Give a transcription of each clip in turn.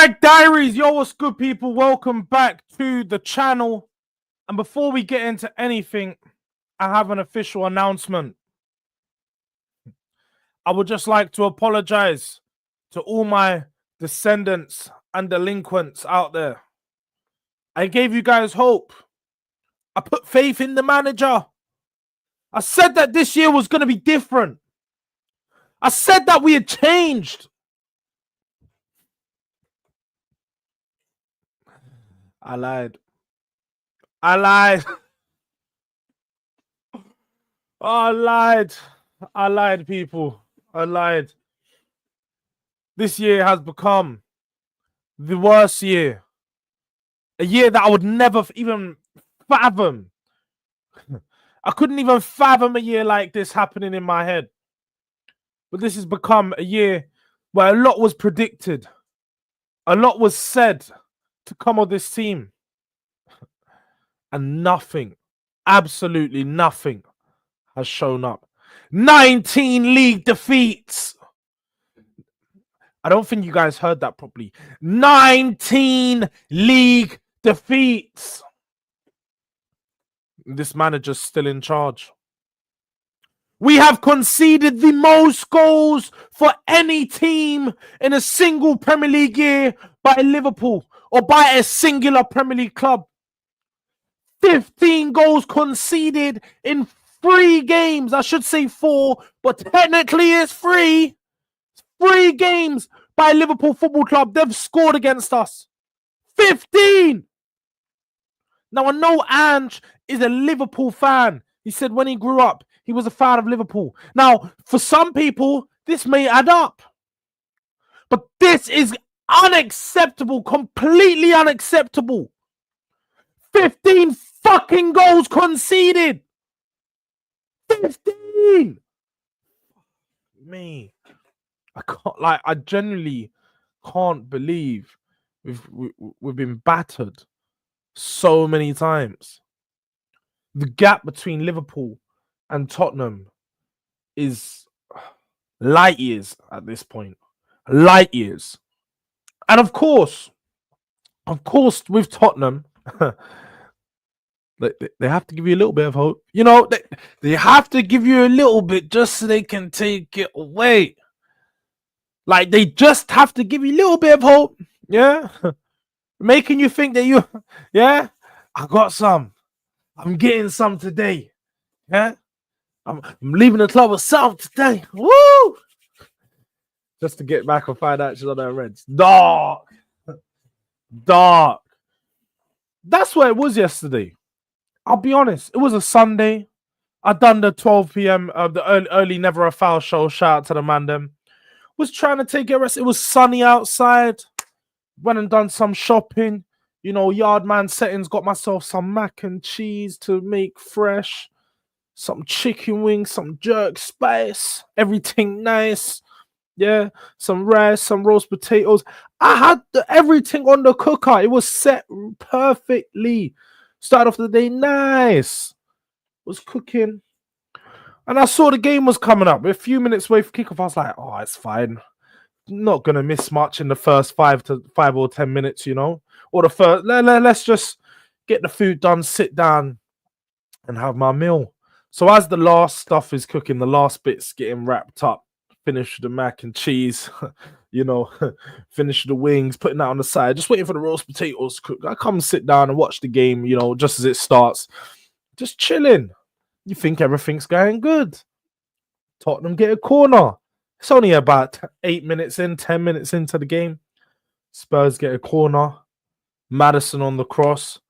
Durag Diaries, yo, what's good, people? Welcome back to the channel. And before we get into anything, I have an official announcement. I would just like to apologize to all my descendants and delinquents out there. I gave you guys hope. I put faith in the manager. I said that this year was going to be different. I said that we had changed. I lied. I lied. Oh, I lied, people. I lied. This year has become the worst year. A year that I would never even fathom. I couldn't even fathom a year like this happening in my head. But this has become a year where a lot was predicted. A lot was said to come of this team. And nothing, absolutely nothing, has shown up. 19 league defeats. I don't think you guys heard that properly. 19 league defeats. This manager's still in charge. We have conceded the most goals for any team in a single Premier League year by Liverpool or by a singular Premier League club. 15 goals conceded in 3 games. I should say 4, but technically it's 3. 3 games by Liverpool Football Club. They've scored against us. 15! Now, I know Ange is a Liverpool fan. He said when he grew up, he was a fan of Liverpool. Now, for some people, this may add up. But this is unacceptable. Completely unacceptable. 15 fucking goals conceded. 15! Me. I genuinely can't believe we've been battered so many times. The gap between Liverpool and Tottenham is light years at this point. Light years. And of course, with Tottenham, they have to give you a little bit of hope. You know, they have to give you a little bit just so they can take it away. Like, they just have to give you a little bit of hope. Yeah? Making you think that yeah? I got some. I'm getting some today. Yeah? I'm leaving the club with some today. Woo! Just to get back on financials on their Reds. Dark. That's what it was yesterday. I'll be honest. It was a Sunday. I done the 12 p.m. The early Never a Foul show. Shout out to the man them. Was trying to take a rest. It was sunny outside. Went and done some shopping. You know, Yardman settings. Got myself some mac and cheese to make fresh. Some chicken wings, some jerk spice. Everything nice. Yeah. Some rice, some roast potatoes. I had everything on the cooker. It was set perfectly. Started off the day nice. Was cooking. And I saw the game was coming up. A few minutes away from kickoff, I was like, oh, it's fine. Not going to miss much in the first 5 or 10 minutes, you know. Or the first, let's just get the food done, sit down and have my meal. So as the last stuff is cooking, the last bit's getting wrapped up, finish the mac and cheese, you know, finish the wings, putting that on the side, just waiting for the roast potatoes to cook. I come sit down and watch the game, you know, just as it starts. Just chilling. You think everything's going good. Tottenham get a corner. It's only about 8 minutes in, 10 minutes into the game. Spurs get a corner. Maddison on the cross.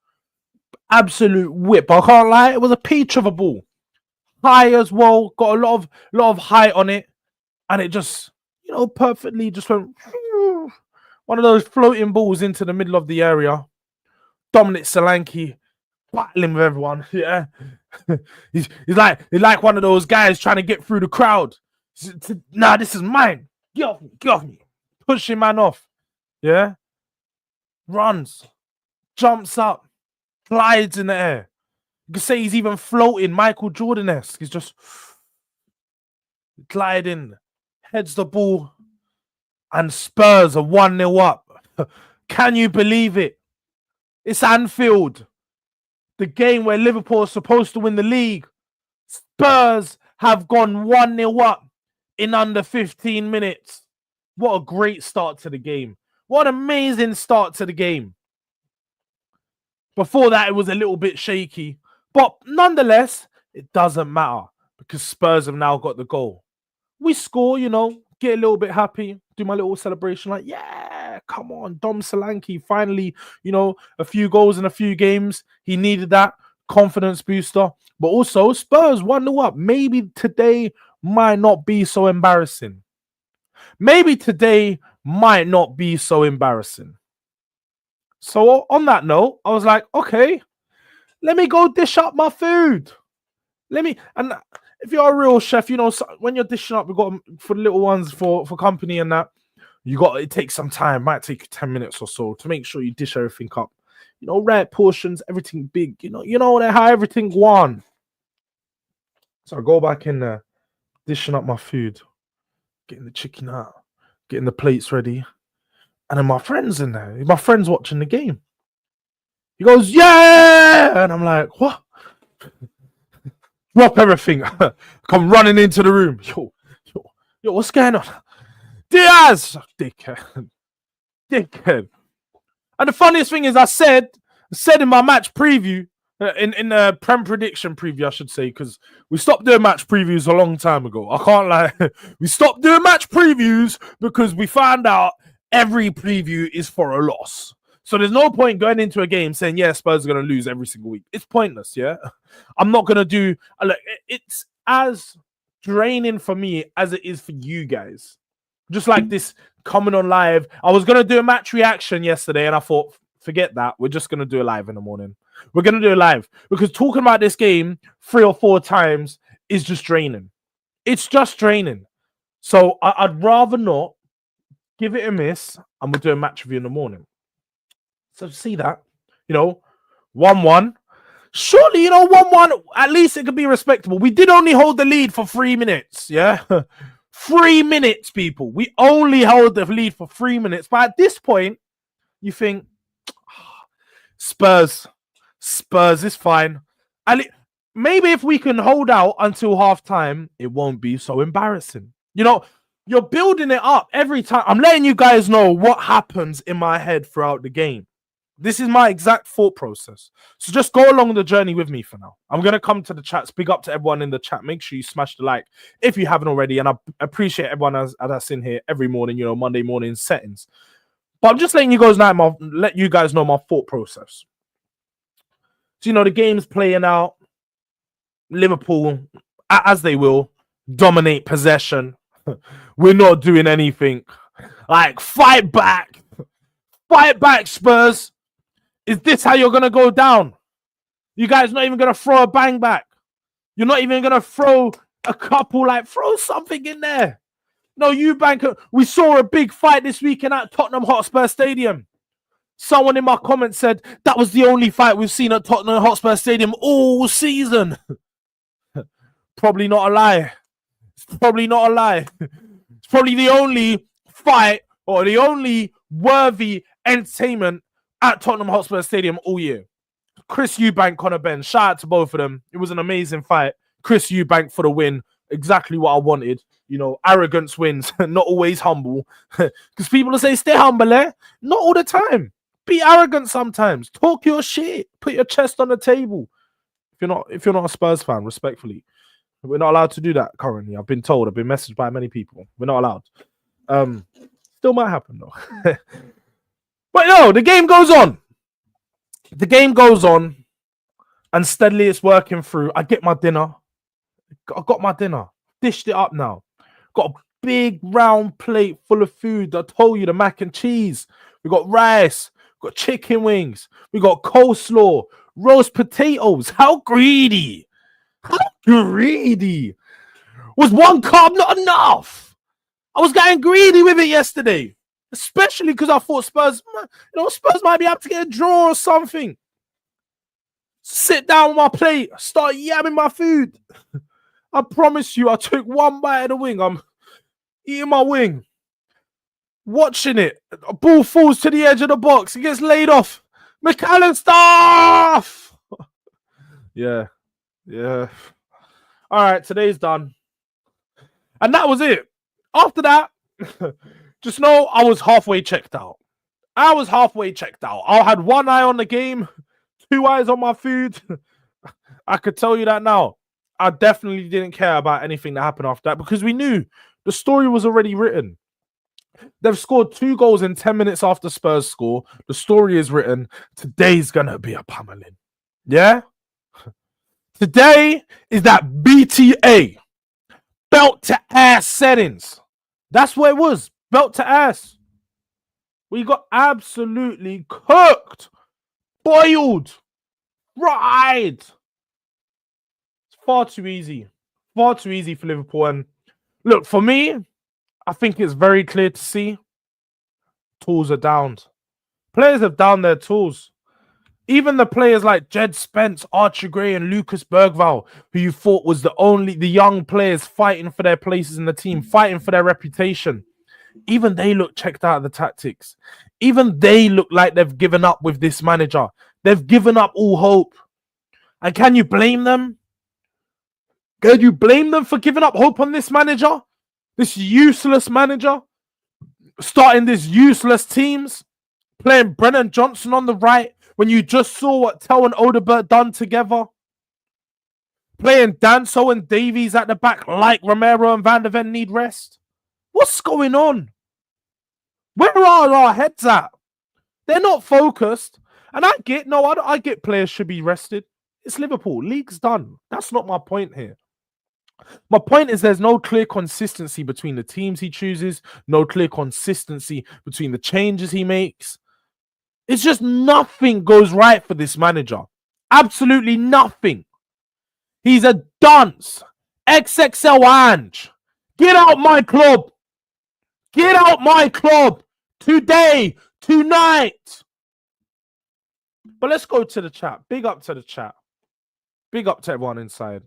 Absolute whip. I can't lie. It was a peach of a ball. High as well. Got a lot of height on it. And it just, you know, perfectly just went one of those floating balls into the middle of the area. Dominic Solanke battling with everyone. Yeah. he's like one of those guys trying to get through the crowd. Nah, this is mine. Get off me. Pushing man off. Yeah. Runs. Jumps up. Glides in the air. You can say he's even floating, Michael Jordan-esque. He's just gliding. Heads the ball. And Spurs are 1-0 up. Can you believe it? It's Anfield, the game where Liverpool are supposed to win the league. Spurs have gone 1-0 up in under 15 minutes. What a great start to the game. What an amazing start to the game. Before that, it was a little bit shaky. But nonetheless, it doesn't matter because Spurs have now got the goal. We score, get a little bit happy, do my little celebration like, yeah, come on, Dom Solanke, finally, a few goals in a few games. He needed that confidence booster. But also, Spurs 1-0 up. Maybe today might not be so embarrassing. So on that note, I was like, okay, let me go dish up my food. And if you're a real chef, when you're dishing up, we've got for the little ones for company and that, it takes some time, might take you 10 minutes or so to make sure you dish everything up. Right portions, everything big, how everything won. So I go back in there, dishing up my food, getting the chicken out, getting the plates ready. And then my friend's in there. My friend's watching the game. He goes, yeah! And I'm like, what? Drop everything. Come running into the room. Yo, what's going on? Diaz! Dickhead. And the funniest thing is I said in my match preview, in the Prem prediction preview, I should say, because we stopped doing match previews a long time ago. I can't lie. We stopped doing match previews because we found out every preview is for a loss. So there's no point going into a game saying, yeah, Spurs are going to lose every single week. It's pointless, yeah? I'm not going to do... Look, it's as draining for me as it is for you guys. Just like this coming on live. I was going to do a match reaction yesterday and I thought, forget that. We're just going to do it live in the morning. We're going to do it live. Because talking about this game 3 or 4 times is just draining. It's just draining. So I'd rather not give it a miss and we'll do a match review in the morning. So see that, 1-1. Surely, 1-1, at least it could be respectable. We did only hold the lead for 3 minutes, yeah? 3 minutes, people. We only held the lead for 3 minutes. But at this point, you think, Spurs is fine. And maybe if we can hold out until half-time, it won't be so embarrassing. You're building it up every time. I'm letting you guys know what happens in my head throughout the game. This is my exact thought process. So just go along the journey with me for now. I'm going to come to the chat. Big up to everyone in the chat. Make sure you smash the like if you haven't already. And I appreciate everyone that's in here every morning, Monday morning settings. But I'm just letting you guys know my thought process. So, the game's playing out. Liverpool, as they will, dominate possession. We're not doing anything. Like, fight back. Fight back, Spurs. Is this how you're going to go down? You guys not even going to throw a bang back? You're not even going to throw a couple, throw something in there. No, we saw a big fight this weekend at Tottenham Hotspur Stadium. Someone in my comments said that was the only fight we've seen at Tottenham Hotspur Stadium all season. Probably not a lie. It's probably not a lie. It's probably the only fight or the only worthy entertainment at Tottenham Hotspur Stadium all year. Chris Eubank, Conor Ben, shout out to both of them. It was an amazing fight. Chris Eubank for the win. Exactly what I wanted. Arrogance wins. Not always humble. Because people will say, stay humble, eh? Not all the time. Be arrogant sometimes. Talk your shit. Put your chest on the table. If you're not a Spurs fan, respectfully. We're not allowed to do that currently. I've been told. I've been messaged by many people. We're not allowed. Still might happen, though. But no, the game goes on. And steadily it's working through. I get my dinner. I got my dinner. Dished it up now. Got a big round plate full of food. I told you, the mac and cheese. We got rice. We got chicken wings. We got coleslaw. Roast potatoes. How greedy. How greedy. Was one carb not enough? I was getting greedy with it yesterday. Especially because I thought Spurs might be able to get a draw or something. Sit down with my plate, start yamming my food. I promise you, I took one bite of the wing. I'm eating my wing. watching it. A ball falls to the edge of the box. He gets laid off. McAllister! Yeah. All right, today's done. And that was it. After that, just know I was halfway checked out. I had one eye on the game, two eyes on my food. I could tell you that now. I definitely didn't care about anything that happened after that because we knew the story was already written. They've scored 2 goals in 10 minutes after Spurs score. The story is written. Today's going to be a pummeling. Yeah? Today is that BTA. Belt to ass settings. That's what it was. Belt to ass. We got absolutely cooked. Boiled. Fried. It's far too easy. Far too easy for Liverpool. And look, for me, I think it's very clear to see tools are downed. Players have downed their tools. Even the players like Jed Spence, Archie Gray, and Lucas Bergvall, who you thought was the young players fighting for their places in the team, fighting for their reputation. Even they look checked out of the tactics. Even they look like they've given up with this manager. They've given up all hope. And can you blame them? Can you blame them for giving up hope on this manager? This useless manager? Starting this useless teams? Playing Brennan Johnson on the right when you just saw what Tell and Odebert done together? Playing Danso and Davies at the back like Romero and Van der Ven need rest? What's going on? Where are our heads at? They're not focused. And I get players should be rested. It's Liverpool. League's done. That's not my point here. My point is there's no clear consistency between the teams he chooses, no clear consistency between the changes he makes. It's just nothing goes right for this manager. Absolutely nothing. He's a dunce. XXL Ange. Get out my club. Get out my club. Today. Tonight. But let's go to the chat. Big up to the chat. Big up to everyone inside.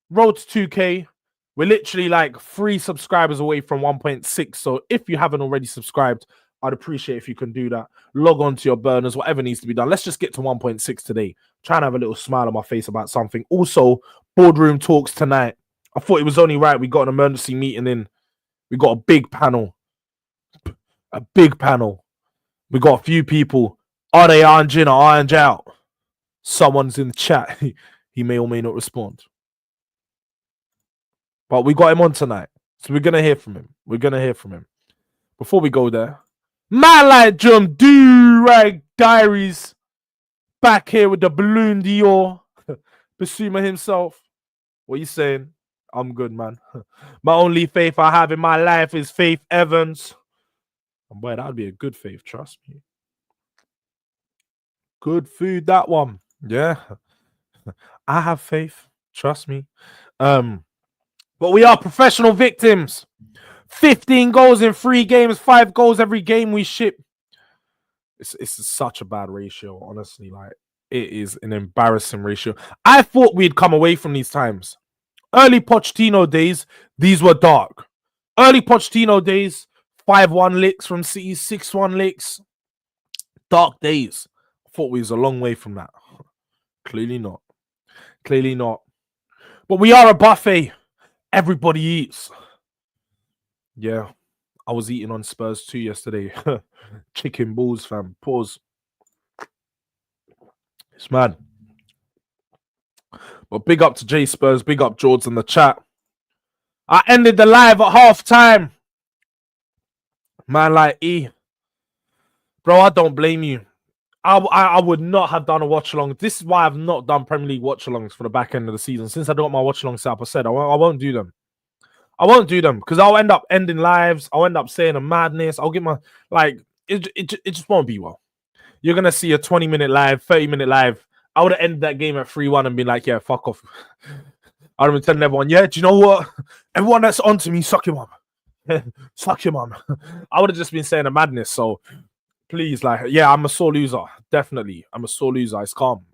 Road to 2K. We're literally like 3 subscribers away from 1.6. So if you haven't already subscribed, I'd appreciate if you can do that. Log on to your burners, whatever needs to be done. Let's just get to 1.6 today. Try and have a little smile on my face about something. Also, boardroom talks tonight. I thought it was only right. We got an emergency meeting in. We got a big panel. A big panel. We got a few people. Are they orange in or orange out? Someone's in the chat. He may or may not respond. But we got him on tonight. So we're going to hear from him. Before we go there, man like Drum Durag Diaries. Back here with the Balloon Dior. Basuma himself. What are you saying? I'm good, man. My only faith I have in my life is Faith Evans. And boy, that would be a good faith, trust me. Good food, that one. Yeah. I have faith. Trust me. But we are professional victims. 15 goals in 3 games, 5 goals every game we ship. It's such a bad ratio, honestly. Like, it is an embarrassing ratio. I thought we'd come away from these times. Early Pochettino days, these were dark. Early Pochettino days, 5-1 licks from City, 6-1 licks. Dark days. I thought we was a long way from that. Clearly not. But we are a buffet. Everybody eats. Yeah. I was eating on Spurs too yesterday. Chicken balls, fam. Pause. It's mad. But big up to J Spurs. Big up Jords in the chat. I ended the live at half time. Man like E. Bro, I don't blame you. I would not have done a watch along. This is why I've not done Premier League watch alongs for the back end of the season. Since I got my watch along set up, I said I won't do them. I won't do them because I'll end up ending lives. I'll end up saying a madness. I'll get my it just won't be well. You're gonna see a 20-minute live, 30-minute live. I would have ended that game at 3-1 and been like, yeah, fuck off. I'd have been telling everyone, yeah, do you know what? Everyone that's on to me, suck your mum. Suck your mum. I would have just been saying a madness. So please, like, yeah, I'm a sore loser. Definitely. I'm a sore loser. It's calm.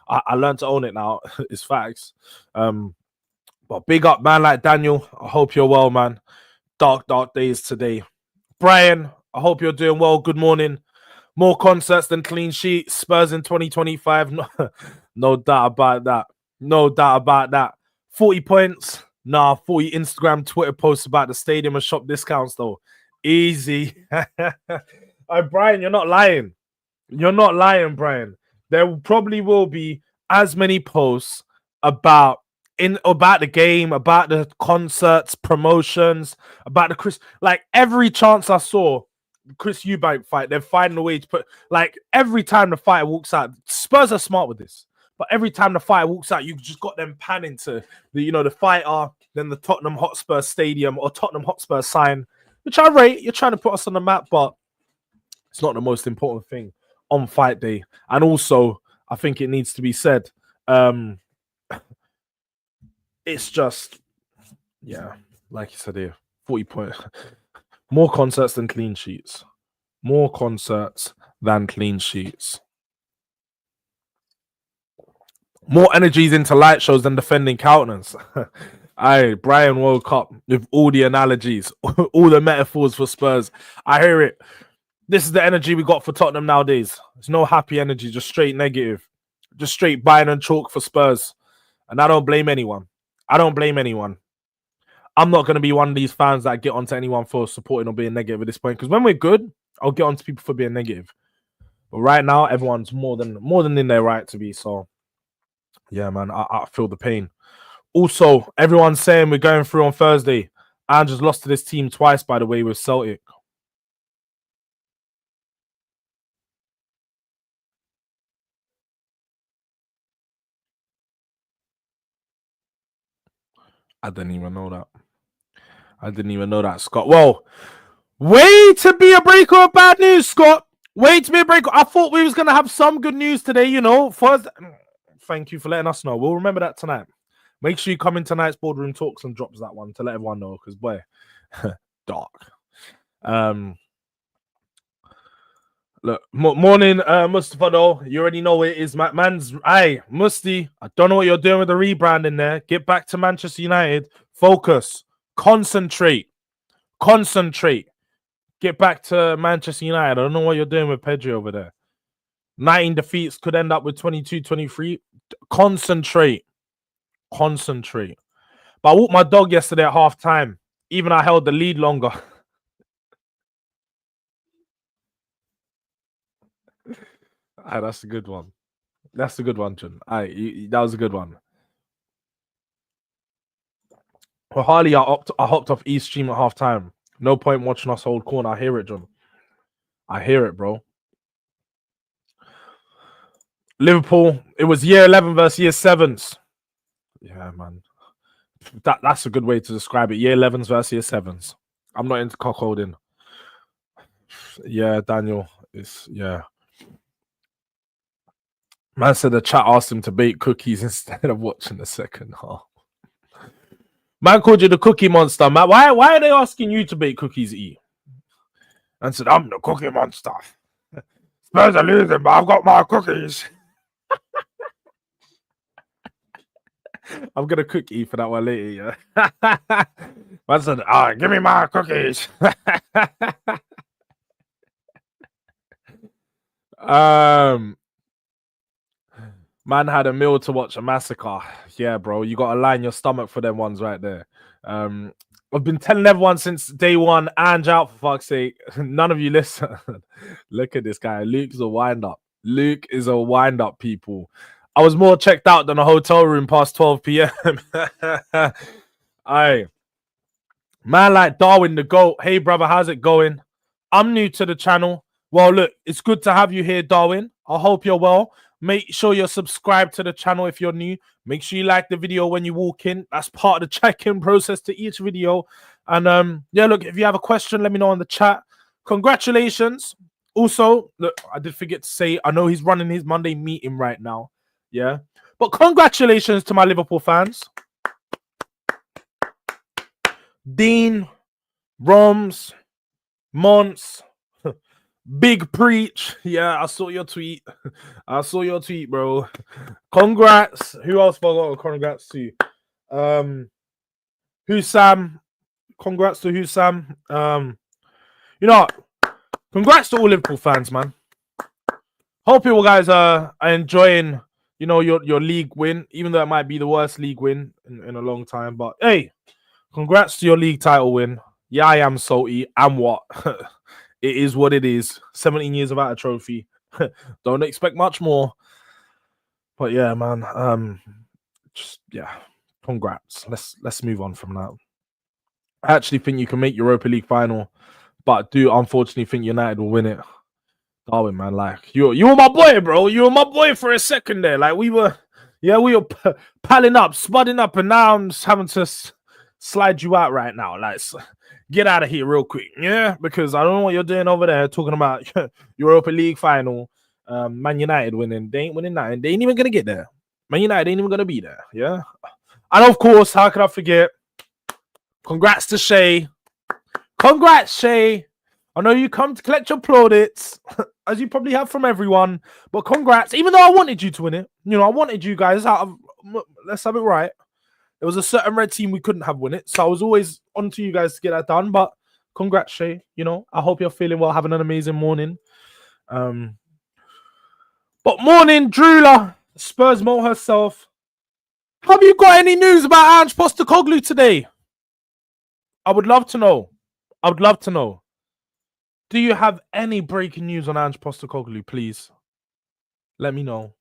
I learned to own it now. It's facts. But big up, man, like Daniel. I hope you're well, man. Dark days today. Brian, I I hope you're doing well. Good morning. More concerts than clean sheets. Spurs in 2025. No, no doubt about that. No doubt about that. 40 points. Nah, 40 Instagram, Twitter posts about the stadium and shop discounts, though. Easy. Brian, you're not lying. You're not lying, Brian. There probably will be as many posts about about the game, about the concerts, promotions, about the Chris. Like every chance I saw, Chris Eubank fight, they're finding a way to put. Like every time the fighter walks out, Spurs are smart with this. But every time the fighter walks out, you've just got them panning to the fighter, then the Tottenham Hotspur Stadium or Tottenham Hotspur sign, which I rate. You're trying to put us on the map, but it's not the most important thing on fight day. And also, I think it needs to be said, it's just, yeah, like you said here, 40 points. More concerts than clean sheets. More concerts than clean sheets. More energies into light shows than defending countenance. Aye, Brian woke up with all the analogies, all the metaphors for Spurs. I hear it. This is the energy we got for Tottenham nowadays. It's no happy energy, just straight negative. Just straight buying and chalk for Spurs. And I don't blame anyone. I don't blame anyone. I'm not going to be one of these fans that get onto anyone for supporting or being negative at this point. Because when we're good, I'll get onto people for being negative. But right now, everyone's more than in their right to be. So, yeah, man, I feel the pain. Also, everyone's saying we're going through on Thursday. Andrew's lost to this team twice, by the way, with Celtic. I didn't even know that. Scott. Well, way to be a breaker of bad news, Scott. Way to be a breaker. I thought we was going to have some good news today, First, thank you for letting us know. We'll remember that tonight. Make sure you come in tonight's boardroom talks and drops that one to let everyone know, because, boy, dark. Look, morning, Mustafa, though. You already know what it is. Man's, aye, Musty, I don't know what you're doing with the rebranding there. Get back to Manchester United. Focus. Concentrate. Get back to Manchester United. I don't know what you're doing with Pedri over there. 19 defeats could end up with 22, 23. Concentrate. But I walked my dog yesterday at half time. Even I held the lead longer. Aye, that's a good one. John. Aye, that was a good one. Well, Harley, I hopped off East Stream at half time. No point watching us hold corner. I hear it, John. I hear it, bro. Liverpool, it was year 11 versus year 7s. Yeah, man. That's a good way to describe it. Year 11s versus year 7s. I'm not into cockholding. Yeah, Daniel. Yeah. Man said the chat asked him to bake cookies instead of watching the second half. Man called you the cookie monster, man. Why are they asking you to bake cookies, E? And said, I'm the cookie monster. Spurs are losing, but I've got my cookies. I'm gonna cook E for that one later, yeah. Man said, give me my cookies. Man had a meal to watch a massacre. Yeah, bro. You gotta line your stomach for them ones right there. I've been telling everyone since day one, Ange out for fuck's sake. None of you listen. Look at this guy. Luke is a wind-up, people. I was more checked out than a hotel room past 12 p.m. Aye. Man like Darwin the GOAT. Hey, brother, how's it going? I'm new to the channel. Well, look, it's good to have you here, Darwin. I hope you're well. Make sure you're subscribed to the channel if you're new. Make sure you like the video when you walk in. That's part of the check-in process to each video. And yeah, look, if you have a question, let me know in the chat. Congratulations. Also, look, I did forget to say, I know he's running his Monday meeting right now. Yeah. But congratulations to my Liverpool fans. Dean, Roms, Mons, Big Preach. Yeah, I saw your tweet. Bro. Congrats. Who else forgot? Congrats to? Who's Sam? Congrats to Who's Sam? You know what? Congrats to all Liverpool fans, man. Hope you guys are enjoying, your league win, even though it might be the worst league win in a long time. But hey, congrats to your league title win. Yeah, I am salty. And what? It is what it is. 17 years without a trophy. Don't expect much more. But yeah, man. Congrats. Let's move on from that. I actually think you can make Europa League final, but do unfortunately think United will win it. Darwin, man, like you were my boy, bro. You were my boy for a second there. Like we were palling up, spudding up, and now I'm just having to slide you out right now. Like, get out of here real quick, yeah? Because I don't know what you're doing over there talking about Europa League final, Man United winning. They ain't winning that, they ain't even gonna get there. Man United ain't even gonna be there, yeah? And of course, how could I forget? Congrats to Shay. Congrats, Shay. I know you come to collect your plaudits, as you probably have from everyone, but congrats. Even though I wanted you to win it, I wanted you guys out of, let's have it right. There was a certain red team we couldn't have win it, so I was always on to you guys to get that done, but congrats, Shay. I hope you're feeling well, having an amazing morning. But morning, Drula, Spurs Mo herself. Have you got any news about Ange Postecoglou today? I would love to know. Do you have any breaking news on Ange Postecoglou, please? Let me know.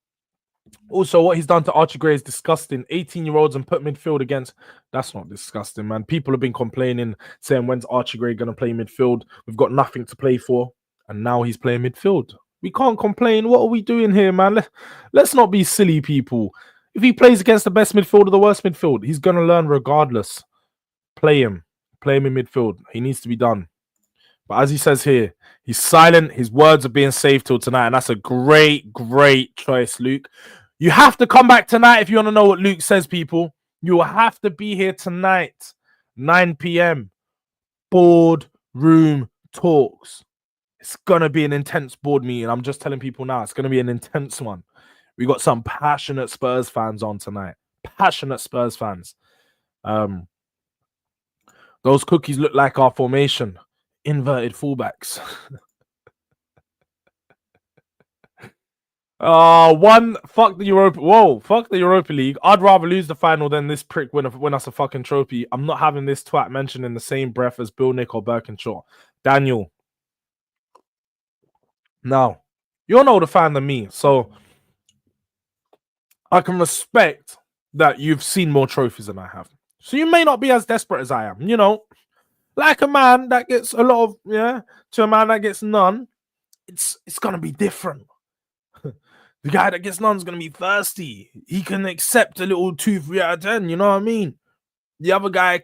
Also, what he's done to Archie Gray is disgusting. 18-year-olds and put midfield against... That's not disgusting, man. People have been complaining, saying, when's Archie Gray going to play midfield? We've got nothing to play for. And now he's playing midfield. We can't complain. What are we doing here, man? Let's not be silly people. If he plays against the best midfield or the worst midfield, he's going to learn regardless. Play him. Play him in midfield. He needs to be done. But as he says here, he's silent. His words are being saved till tonight. And that's a great, great choice, Luke. You have to come back tonight if you want to know what Luke says, people. You will have to be here tonight, 9 p.m. Board room talks. It's going to be an intense board meeting. I'm just telling people now, it's going to be an intense one. We got some passionate Spurs fans on tonight. Passionate Spurs fans. Those cookies look like our formation. Inverted fullbacks. Fuck the Europa. Whoa, fuck the Europa League. I'd rather lose the final than this prick win us a fucking trophy. I'm not having this twat mentioned in the same breath as Bill Nick or Birkinshaw. Daniel. Now, you're no older fan than me, so I can respect that you've seen more trophies than I have. So you may not be as desperate as I am, Like a man that gets a lot of, to a man that gets none, it's gonna be different. The guy that gets none is gonna be thirsty. He can accept a little 2, 3 out of 10, you know what I mean? The other guy,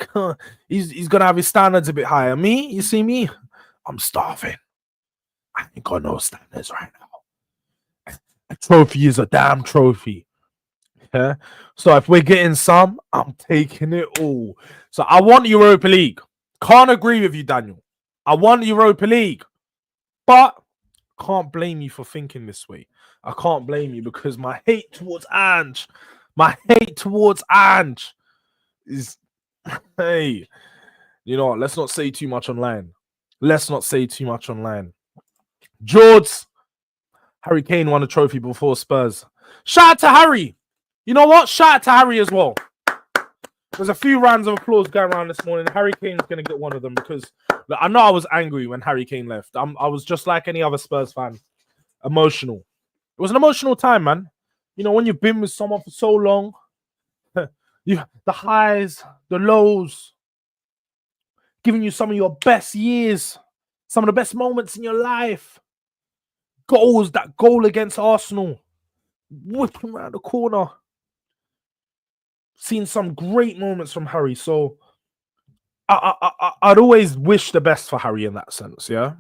he's gonna have his standards a bit higher. Me, you see me? I'm starving. I ain't got no standards right now. A trophy is a damn trophy. Yeah. So if we're getting some, I'm taking it all. So I want Europa League. Can't agree with you, Daniel. I want Europa League. But can't blame you for thinking this way. I can't blame you because my hate towards Ange is, hey, let's not say too much online. Jords, Harry Kane won a trophy before Spurs. Shout out to Harry. You know what? Shout out to Harry as well. There's a few rounds of applause going around this morning. Harry Kane's going to get one of them because I know I was angry when Harry Kane left. I was just like any other Spurs fan, emotional. It was an emotional time, man. When you've been with someone for so long, the highs, the lows, giving you some of your best years, some of the best moments in your life. Goals, that goal against Arsenal, whipping around the corner. Seen some great moments from Harry, so I'd always wish the best for Harry in that sense, yeah?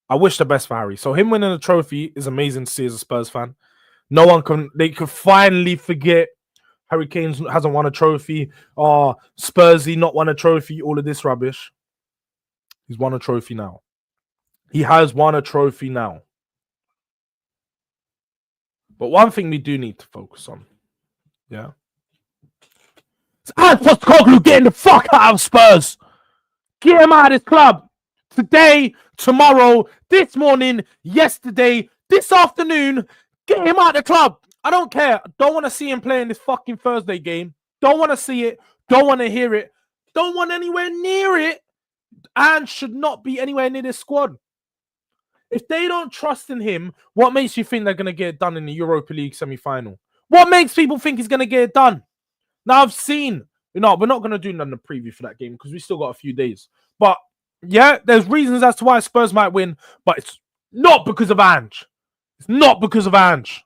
I wish the best for Harry. So him winning a trophy is amazing to see as a Spurs fan. They could finally forget Harry Kane hasn't won a trophy, or Spursy not won a trophy, all of this rubbish. He's won a trophy now. He has won a trophy now. But one thing we do need to focus on, yeah? It's Postecoglou getting the fuck out of Spurs. Get him out of this club. today, tomorrow, this morning, yesterday, this afternoon. Get him out of the club. I don't care. Don't want to see him playing this fucking Thursday game. Don't want to see it. Don't want to hear it. Don't want anywhere near it. And should not be anywhere near this squad. If they don't trust in him, what makes you think they're going to get it done in the Europa League semi-final? What makes people think he's going to get it done? Now, I've seen... No, we're not going to do none of the preview for that game because we still got a few days. But, yeah, there's reasons as to why Spurs might win, but it's not because of Ange. It's not because of Ange.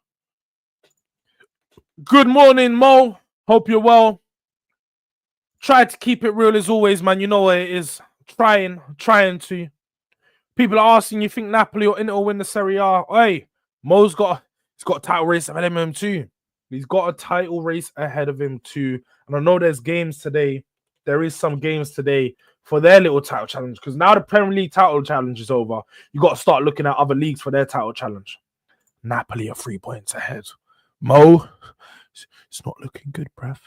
Good morning, Mo. Hope you're well. Try to keep it real as always, man. You know what it is. Trying to. People are asking, you think Napoli or Inter will win the Serie A? Hey, Mo's got a title race ahead of him too. He's got a title race ahead of him too. And I know there's games today. There is some games today for their little title challenge. Because now the Premier League title challenge is over. You got to start looking at other leagues for their title challenge. Napoli are 3 points ahead. Mo, it's not looking good, bruv.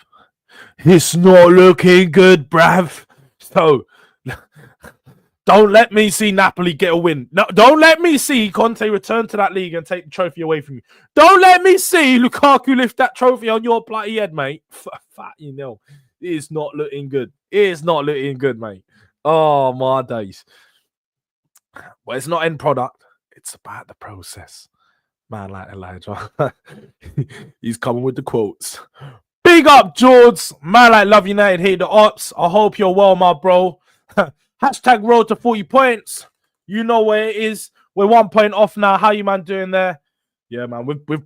It's not looking good, bruv. So... don't let me see Napoli get a win. No, don't let me see Conte return to that league and take the trophy away from you. Don't let me see Lukaku lift that trophy on your bloody head, mate. You know, it is not looking good. It is not looking good, mate. Oh, my days. Well, it's not end product. It's about the process. Man like Elijah. He's coming with the quotes. Big up, Jords. Man like Love United, hate the ops. I hope you're well, my bro. Hashtag road to 40 points. You know where it is. We're 1 point off now. How you, man, doing there? Yeah, man. We're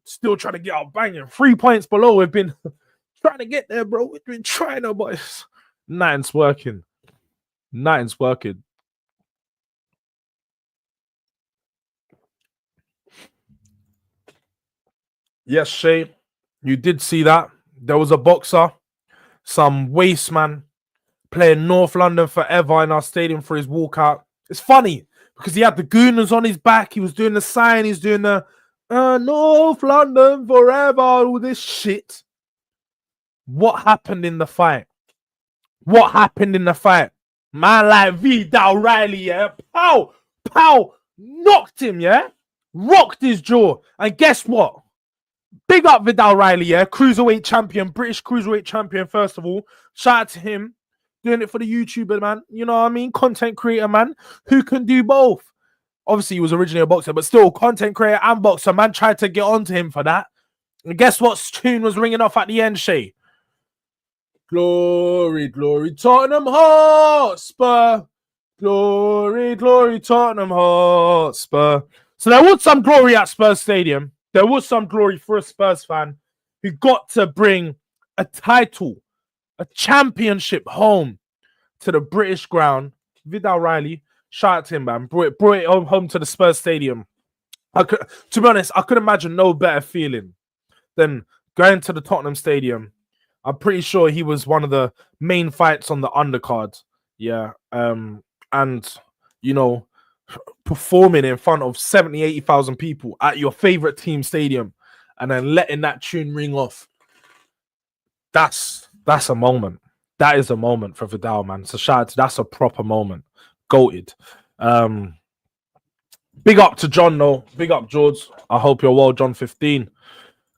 still trying to get out banging. 3 points below. We've been trying to get there, bro. We've been trying, but nothing's working. Nothing's working. Yes, Shay. You did see that. There was a boxer. Some waste man. Playing North London forever in our stadium for his walkout. It's funny because he had the gooners on his back. He was doing the sign. He's doing the North London forever. All this shit. What happened in the fight? What happened in the fight? Man like Vidal Riley, yeah? Pow! Knocked him, yeah? Rocked his jaw. And guess what? Big up Vidal Riley, yeah? Cruiserweight champion. British cruiserweight champion, first of all. Shout out to him. Doing it for the YouTuber, man. You know what I mean? Content creator, man. Who can do both? Obviously, he was originally a boxer, but still, content creator and boxer. Man tried to get onto him for that. And guess what tune was ringing off at the end, Shay? Glory, glory, Tottenham Hotspur. Glory, glory, Tottenham Hotspur. So there was some glory at Spurs Stadium. There was some glory for a Spurs fan who got to bring a title, a championship home to the British ground. Vidal Riley, shout out to him, man. Brought it home to the Spurs Stadium. To be honest, I could imagine no better feeling than going to the Tottenham Stadium. I'm pretty sure he was one of the main fights on the undercard. Yeah. And, you know, performing in front of 70, 80,000 people at your favorite team stadium and then letting that tune ring off. That's a moment. That is a moment for Vidal, man. So shout out to that's a proper moment. Goated. Big up to John, though. Big up, Jords. I hope you're well, John 15.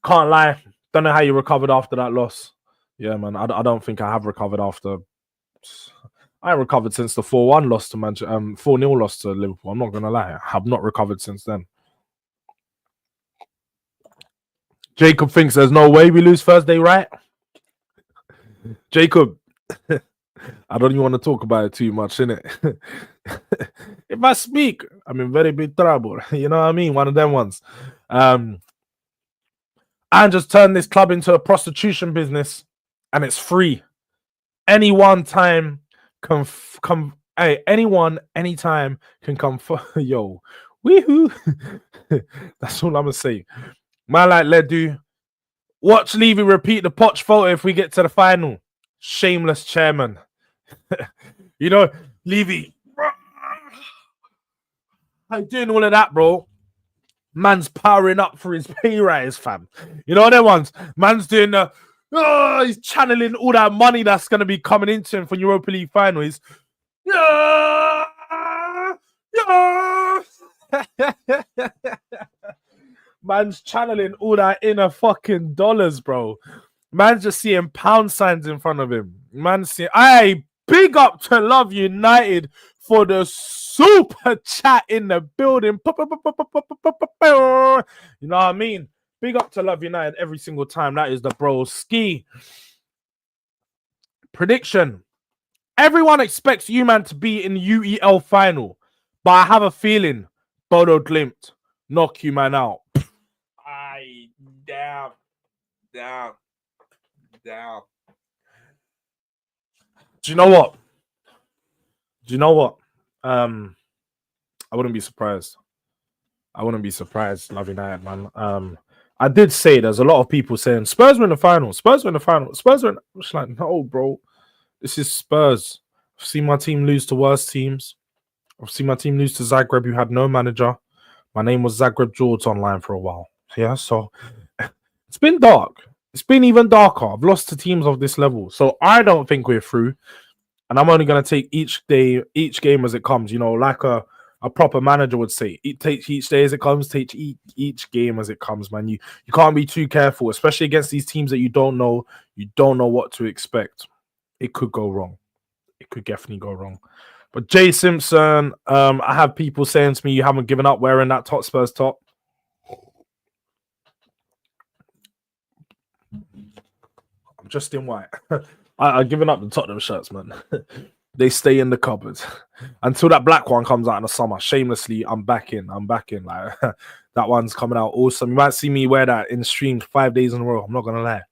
Can't lie. Don't know how you recovered after that loss. Yeah, man. I don't think I have recovered after. I ain't recovered since the 4-1 loss to Manchester, 4-0 loss to Liverpool. I'm not gonna lie. I have not recovered since then. Jacob thinks there's no way we lose Thursday, right? Jacob, I don't even want to talk about it too much, innit? If I speak, I'm in very big trouble. You know what I mean? One of them ones. And just turn this club into a prostitution business, and it's free. Anyone, time can come. Hey, anyone, anytime can come. Yo, woohoo! That's all I'm gonna say. Man, like Ledu. Watch Levy repeat the Poch photo if we get to the final. Shameless chairman. You know, Levy. I'm doing all of that, bro. Man's powering up for his pay rise, fam. You know them ones? Man's doing the... he's channeling all that money that's going to be coming into him for Europa League finals. Yeah, yeah. Man's channeling all that inner fucking dollars, bro. Man's just seeing pound signs in front of him. Man's seeing, hey, big up to Love United for the super chat in the building. You know what I mean? Big up to Love United every single time. That is the bro ski. Prediction. Everyone expects you, man, to be in the UEL final, but I have a feeling Bodo Glimt knock you, man, out. Aye, damn. Do you know what? I wouldn't be surprised. Love United, man. I did say there's a lot of people saying Spurs win the final. Spurs win. I'm just like, no, bro. This is Spurs. I've seen my team lose to worse teams. I've seen my team lose to Zagreb, who had no manager. My name was Zagreb Jords online for a while. Yeah, so it's been dark. It's been even darker. I've lost to teams of this level. So I don't think we're through. And I'm only going to take each game as it comes, like a proper manager would say. Take each day as it comes, take each game as it comes, man. You can't be too careful, especially against these teams that you don't know. You don't know what to expect. It could go wrong. It could definitely go wrong. But Jay Simpson, I have people saying to me, you haven't given up wearing that top Spurs top. I'm just in white. I've given up the Tottenham shirts, man. They stay in the cupboard until that black one comes out in the summer. Shamelessly, I'm back in. Like that one's coming out awesome. You might see me wear that in streams 5 days in a row. I'm not gonna lie.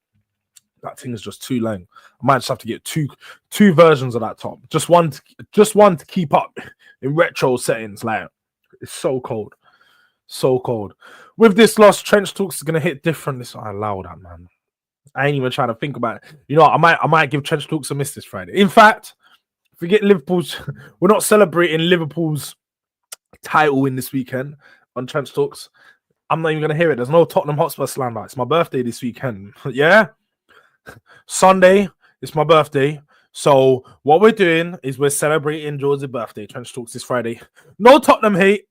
That thing is just too long. I might just have to get two versions of that top. Just one to keep up in retro settings. Like it's so cold. So cold. With this loss, Trench Talks is gonna hit different. I allow that, man. I ain't even trying to think about it. I might give Trench Talks a miss this Friday. In fact, forget Liverpool's. We're not celebrating Liverpool's title in this weekend on Trench Talks. I'm not even gonna hear it. There's no Tottenham Hotspur slander. It's my birthday this weekend. Yeah. Sunday, it's my birthday. So what we're doing is we're celebrating Jords' birthday. Trench Talks this Friday. No Tottenham hate.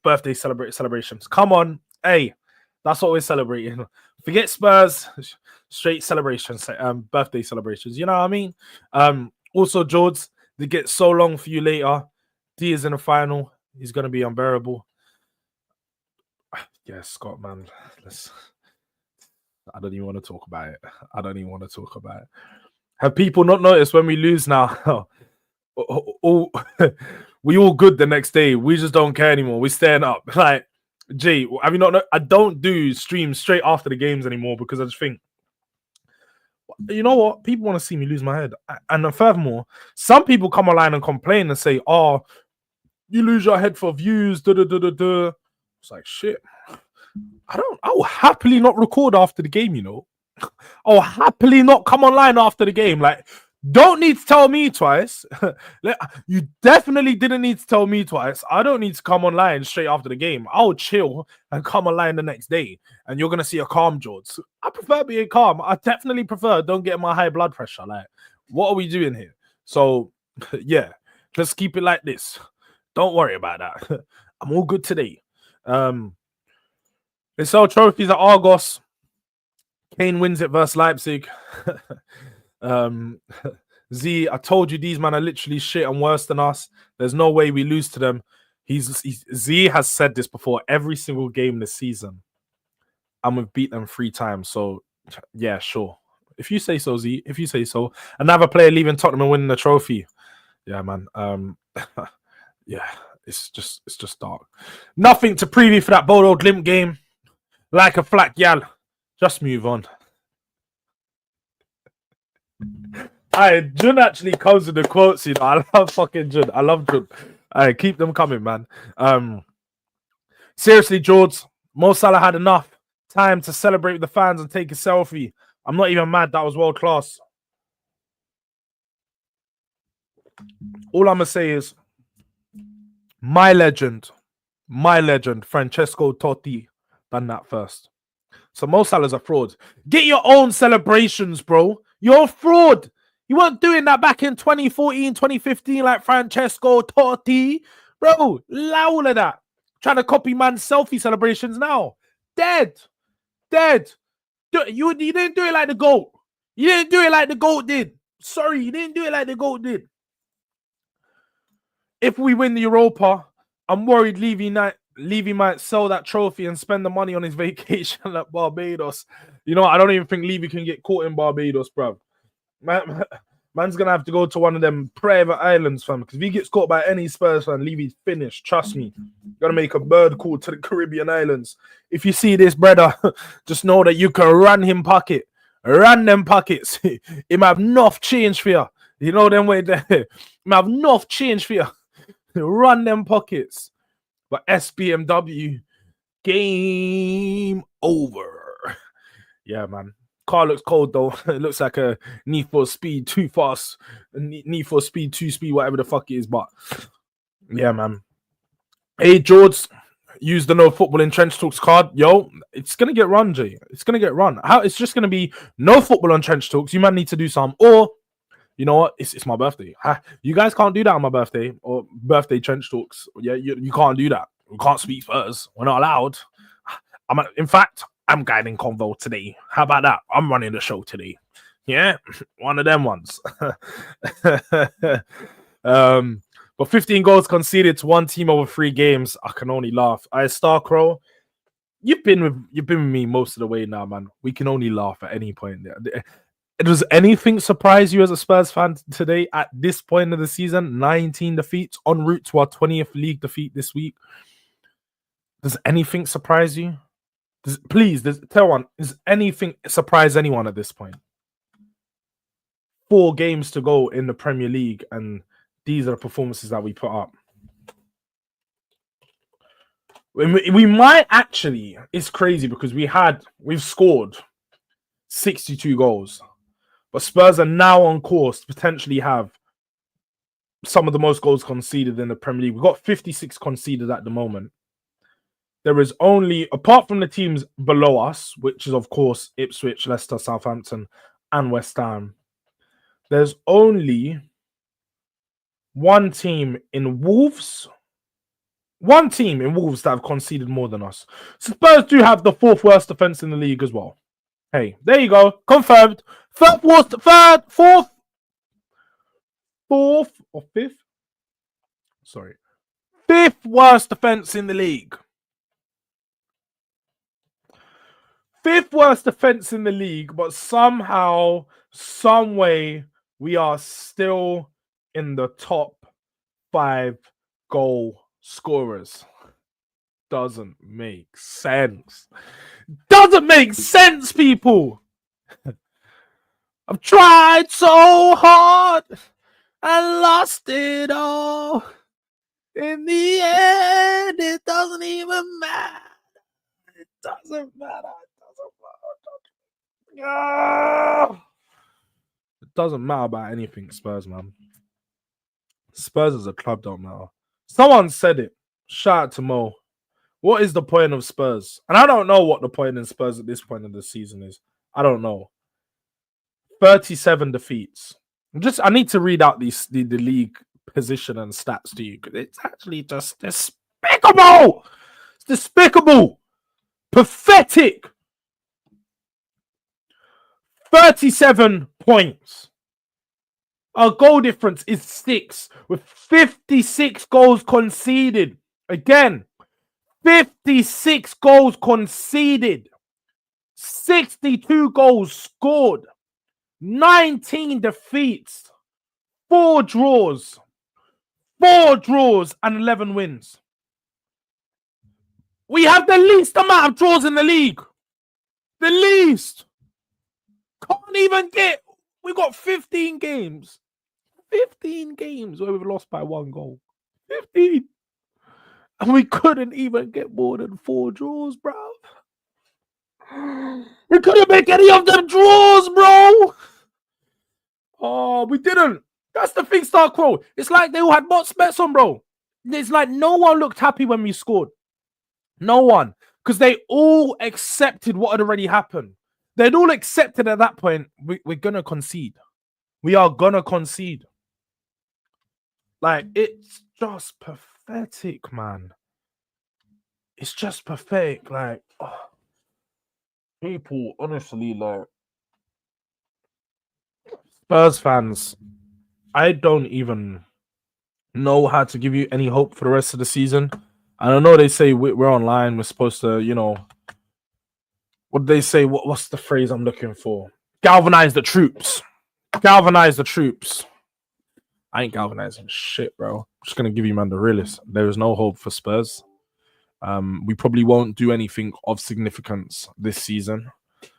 Birthday celebrations. Come on. Hey, that's what we're celebrating. Forget Spurs. Straight celebrations. Birthday celebrations. You know what I mean? Also, Jords, they get so long for you later. D is in the final. He's going to be unbearable. Yeah, Scott, man. I don't even want to talk about it. Have people not noticed when we lose now? We all good the next day. We just don't care anymore. We're staying up. Like, Jay, have you not? I don't do streams straight after the games anymore because I just think, you know what? People want to see me lose my head. And furthermore, some people come online and complain and say, oh, you lose your head for views. It's like, shit. I will happily not record after the game, I'll happily not come online after the game. Like, don't need to tell me twice. You definitely didn't need to tell me twice. I don't need to come online straight after the game. I'll chill and come online the next day. And you're going to see a calm Jords. I prefer being calm. I definitely prefer don't get my high blood pressure. Like, what are we doing here? So, yeah, let's keep it like this. Don't worry about that. I'm all good today. They sell trophies at Argos. Kane wins it versus Leipzig. Z, I told you these men are literally shit and worse than us. There's no way we lose to them. Z has said this before every single game this season. And we've beat them 3 times. So, yeah, sure. If you say so, Z. If you say so. Another player leaving Tottenham and winning the trophy. Yeah, man. Yeah, it's just dark. Nothing to preview for that Bodo Glimt game. Like a flat gal. Just move on. Jun actually comes with the quotes, I love fucking Jun. I love Jun. Keep them coming, man. Seriously, Jords, Mo Salah had enough time to celebrate with the fans and take a selfie. I'm not even mad. That was world class. All I'm going to say is my legend, Francesco Totti, done that first. So Mo Salah's a fraud. Get your own celebrations, bro. You're a fraud. You weren't doing that back in 2014, 2015 like Francesco Totti. Bro, allow all of that. Trying to copy man's selfie celebrations now. Dead. You didn't do it like the GOAT. You didn't do it like the GOAT did. Sorry, you didn't do it like the GOAT did. If we win the Europa, I'm worried Levy might sell that trophy and spend the money on his vacation at Barbados. You know, I don't even think Levy can get caught in Barbados, bro. Man's gonna have to go to one of them private islands, fam. Because if he gets caught by any Spurs fan, Levy's finished. Trust me. Gotta make a bird call to the Caribbean islands. If you see this, brother, just know that you can run him pocket. Run them pockets. He might have enough change for you. You know them way there. He might have enough change for you. Run them pockets. But SBMW, game over. Yeah, man. Car looks cold though. It looks like a Need for Speed too fast. Need for Speed 2 speed, whatever the fuck it is. But yeah, man. Hey, Jords, use the no football in trench talks card. Yo, it's gonna get run, Jay. It's gonna get run. How? It's just gonna be no football on trench talks. You might need to do some, or you know what? It's my birthday. You guys can't do that on my birthday or birthday trench talks. Yeah, you can't do that. We can't speak Spurs. We're not allowed. In fact, I'm guiding convo today. How about that? I'm running the show today. Yeah, one of them ones. But 15 goals conceded to one team over 3 games. I can only laugh. Starcrow, you've been with me most of the way now, man. We can only laugh at any point. Does anything surprise you as a Spurs fan today at this point of the season? 19 defeats en route to our 20th league defeat this week. Does anything surprise you? Tell one. Does anything surprise anyone at this point? 4 games to go in the Premier League, and these are the performances that we put up. We might actually. It's crazy because we've scored 62 goals. But Spurs are now on course to potentially have some of the most goals conceded in the Premier League. We've got 56 conceded at the moment. There is only, apart from the teams below us, which is, of course, Ipswich, Leicester, Southampton, and West Ham, there's only one team in Wolves that have conceded more than us. Spurs do have the 4th worst defense in the league as well. Hey, there you go. Confirmed. 4th or 5th? Sorry. 5th worst defense in the league. 5th worst defense in the league, but somehow, some way, we are still in the top 5 goal scorers. Doesn't make sense. Doesn't make sense, people. I've tried so hard and lost it all. In the end, it doesn't even matter. It doesn't matter. It doesn't matter about anything, Spurs, man. Spurs as a club don't matter. Someone said it. Shout out to Mo. What is the point of Spurs? And I don't know what the point in Spurs at this point of the season is. I don't know. 37 defeats. I need to read out the league position and stats to you because it's actually just despicable. It's despicable. Pathetic. 37 points. Our goal difference is 6 with 56 goals conceded. Again, 56 goals conceded. 62 goals scored. 19 defeats. 4 draws. 4 draws and 11 wins. We have the least amount of draws in the league. The least. Can't even get. We got 15 games. 15 games where we've lost by 1 goal. 15. And we couldn't even get more than 4 draws, bro. We couldn't make any of them draws, bro. Oh, we didn't. That's the thing, Starcrow. It's like they all had bets on, bro. It's like no one looked happy when we scored. No one. Because they all accepted what had already happened. They'd all accepted at that point, we're going to concede. We are gonna concede. Like, it's just pathetic, man. It's just pathetic. Like, people, honestly, like, Spurs fans, I don't even know how to give you any hope for the rest of the season. And I know they say we're online. We're supposed to, what do they say? What's the phrase I'm looking for? Galvanize the troops. Galvanize the troops. I ain't galvanizing shit, bro. I'm just gonna give you, man, the realist. There is no hope for Spurs. We probably won't do anything of significance this season.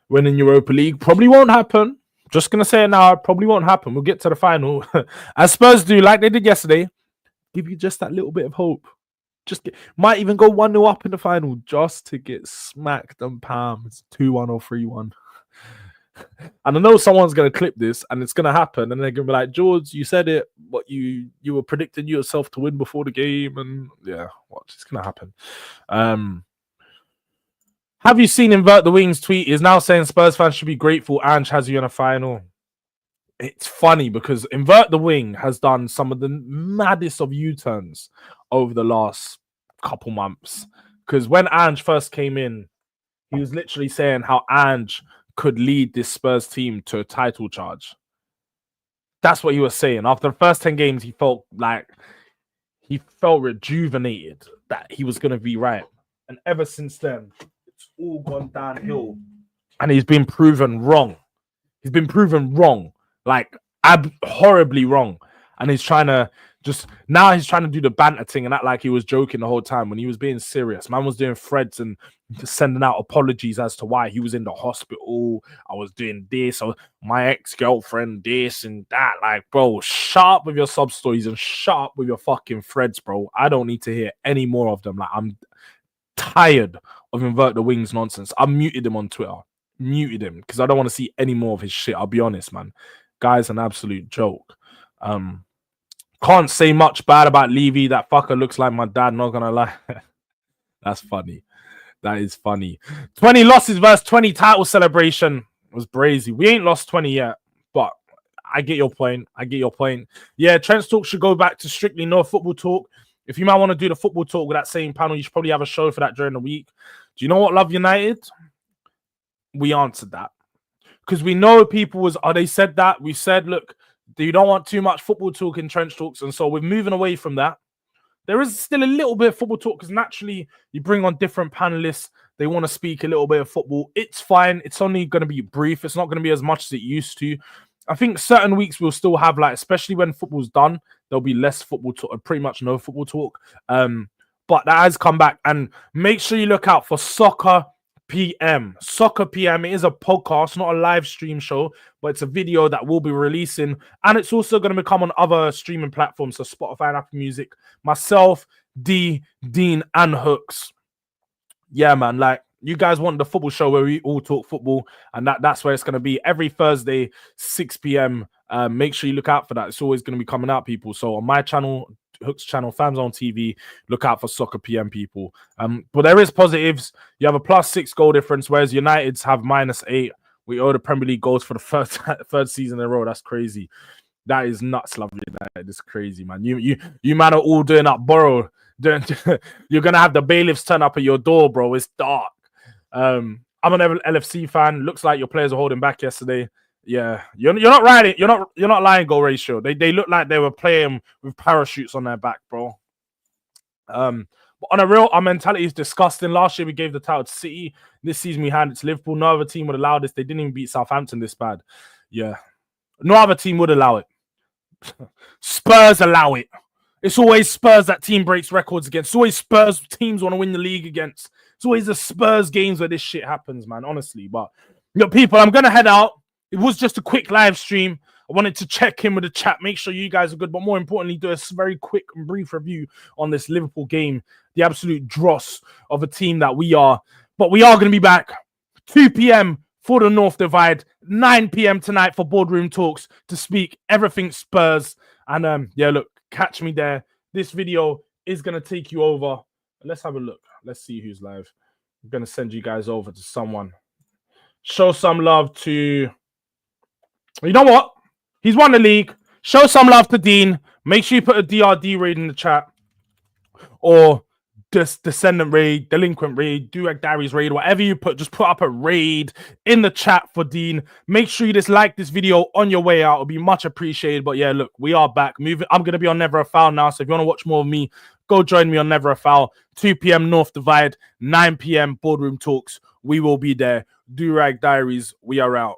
Winning Europa League probably won't happen. Just gonna say it now, it probably won't happen. We'll get to the final. As Spurs do, like they did yesterday, give you just that little bit of hope. Might even go 1-0 up in the final just to get smacked and palms 2-1 or 3-1. And I know someone's gonna clip this and it's gonna happen, and they're gonna be like, Jords, you said it, but you were predicting yourself to win before the game, and yeah, watch, it's gonna happen. Have you seen Invert the Wings tweet? Is now saying Spurs fans should be grateful Ange has you in a final. It's funny because Invert the Wing has done some of the maddest of U-turns over the last couple months. Because when Ange first came in, he was literally saying how Ange could lead this Spurs team to a title charge. That's what he was saying. After the first 10 games, he felt rejuvenated that he was going to be right. And ever since then, it's all gone downhill. And he's been proven wrong. Like, horribly wrong. And he's trying to do the banter thing and act like he was joking the whole time when he was being serious. Man was doing threads and sending out apologies as to why he was in the hospital. I was doing this, or my ex-girlfriend this and that. Like, bro, shut up with your sub stories and shut up with your fucking threads, bro. I don't need to hear any more of them. Like, I'm tired of Invert the Wings nonsense. I muted him on Twitter. Muted him because I don't want to see any more of his shit. I'll be honest, man. Guy's an absolute joke. Can't say much bad about Levy. That fucker looks like my dad, not gonna lie. That's funny. That is funny. 20 losses versus 20 title celebration was brazy. We ain't lost 20 yet, but I get your point. Yeah, Trent's Talk should go back to strictly no football talk. If you might want to do the football talk with that same panel, you should probably have a show for that during the week. Do you know what, Love United? We answered that. Because we know people they said that. We said, look, you don't want too much football talk in Trench Talks. And so we're moving away from that. There is still a little bit of football talk because naturally you bring on different panelists. They want to speak a little bit of football. It's fine. It's only going to be brief. It's not going to be as much as it used to. I think certain weeks we'll still have, like, especially when football's done, there'll be less football talk, pretty much no football talk. But that has come back. And make sure you look out for Soccer PM. Soccer PM. It is a podcast, not a live stream show, but it's a video that we'll be releasing. And it's also going to become on other streaming platforms, so Spotify and Apple Music. Myself, D, Dean, and Hooks. Yeah, man. Like, you guys want the football show where we all talk football, and that's where it's going to be every Thursday, 6 p.m. Make sure you look out for that. It's always going to be coming out, people. So on my channel, Hooks channel, Fans on TV, look out for Soccer PM, people. But there is positives. You have a +6 goal difference, whereas United's have -8. We owe the Premier League goals for the third season in a row. That's crazy. That is nuts, lovely. That is crazy, man. You man are all doing up borrow. You're gonna have the bailiffs turn up at your door, bro. It's dark. I'm an LFC fan. Looks like your players are holding back yesterday. Yeah, you're not riding. You're not lying. Goal ratio. They look like they were playing with parachutes on their back, bro. But on a real, our mentality is disgusting. Last year we gave the title to City. This season we handed it to Liverpool. No other team would allow this. They didn't even beat Southampton this bad. Yeah, no other team would allow it. Spurs allow it. It's always Spurs that team breaks records against. It's always Spurs teams want to win the league against. It's always the Spurs games where this shit happens, man, honestly. But, people, I'm going to head out. It was just a quick live stream. I wanted to check in with the chat, make sure you guys are good, but more importantly, do a very quick and brief review on this Liverpool game, the absolute dross of a team that we are. But we are going to be back 2 p.m. for the North Divide, 9 p.m. tonight for Boardroom Talks to speak everything Spurs. And yeah, look, catch me there. This video is going to take you over. Let's have a look. Let's see who's live. I'm going to send you guys over to someone. Show some love to... You know what? He's won the league. Show some love to Dean. Make sure you put a DRD raid in the chat. Or just Descendant raid, Delinquent raid, Durag Diaries raid, whatever you put, just put up a raid in the chat for Dean. Make sure you just like this video on your way out. It'll be much appreciated. But yeah, look, we are back. I'm going to be on Never a Foul now. So if you want to watch more of me, go join me on Never a Foul. 2 p.m. North Divide, 9 p.m. Boardroom Talks. We will be there. Durag Diaries, we are out.